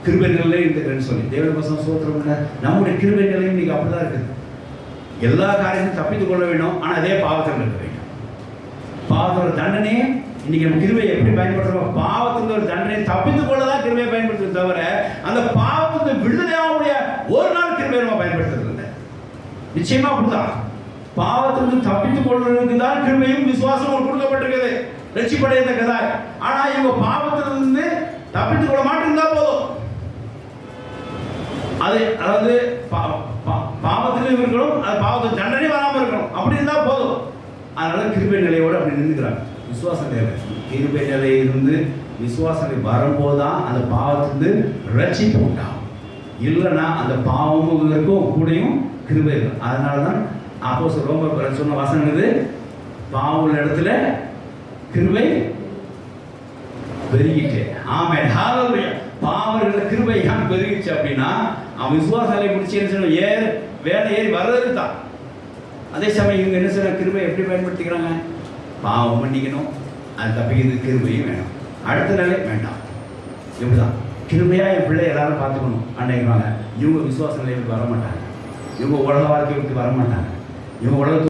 கிருபை நிலையிலே இருக்கிறேன்னு சொல்லி தேவனுடைய வசனம் சோத்திரம். நம்முடைய கிருபை நிலையும் இன்னைக்கு அப்படிதான் இருக்குது. எல்லா காரியத்தையும் தப்பித்துக் கொள்ள வேண்டும், ஆனால் அதே பாவத்தில் இருக்க வேண்டும். பாவத்தோட தண்டனையே இன்னைக்கு நம்ம கிருபையை எப்படி பயன்படுத்துறோம்? பாவத்துக்கு ஒரு தண்டனை தப்பித்துக் கொள்ளதான் கிருபையை பயன்படுத்துறது தவிர அந்த பாவத்துக்கு விடுதலையாவுடைய ஒரு நாள் கிருபையை நம்ம பயன்படுத்துறது இல்லை. நிச்சயமா அப்படிதான். பாவத்திலிருந்து தப்பித்துக் கொள்வதற்கு தான் கிருபையும் விசுவாசமும் கொடுக்கப்பட்டிருக்குது, ரட்சிப்படையத்தக்கதாய். ஆனா இவங்க பாவத்திலிருந்து தப்பித்துக் கொள்ள மாட்டிருந்தா போதும். அது அதாவது பாவத்திலும் இருக்கணும், அது பாவத்துக்கு தண்டனை வராமல் இருக்கணும், அப்படி இருந்தா போதும். அதனால கிருபை நிலையோடு அப்படி நின்றுக்கிறாங்க. விசுவாச நிலை, கிருபை நிலையிலிருந்து விசுவாச நிலை வரும்போதுதான் அந்த பாவத்திலிருந்து ரட்சிப்பு உண்டாகும். இல்லைன்னா அந்த பாவமும் இருக்கும் கூடயும் கிருபை இருக்கும். அதனாலதான் அப்போஸ்தலர் ரோமர் சொன்ன வசனம் இது, பாவம் உள்ள இடத்துல கிருபை பெருகிட்டு. ஆமென், ஹல்லேலூயா. பாவம் கிருபை ஏன் பெருகிச்சு அப்படின்னா அவன் விசுவாசத்தை முடிச்சு வேலை ஏறி வர்றது தான். அதே சமயம் இவங்க என்ன சொல்ற, கிருபை எப்படி பயன்படுத்திக்கிறாங்க? பாவம் பண்ணிக்கணும், அது தப்பிக்கிறது கிருபையும் வேணும், அடுத்த நிலை வேண்டாம். இப்படிதான் கிருபையா என் பிள்ளை எல்லாரும் பார்த்துக்கணும் அன்னைக்குவாங்க. இவங்க விசுவாச நிலைக்கு வர மாட்டாங்க, இவங்க உலக வாழ்க்கை விட்டு வர மாட்டாங்க, இவங்க உலகத்துக்கு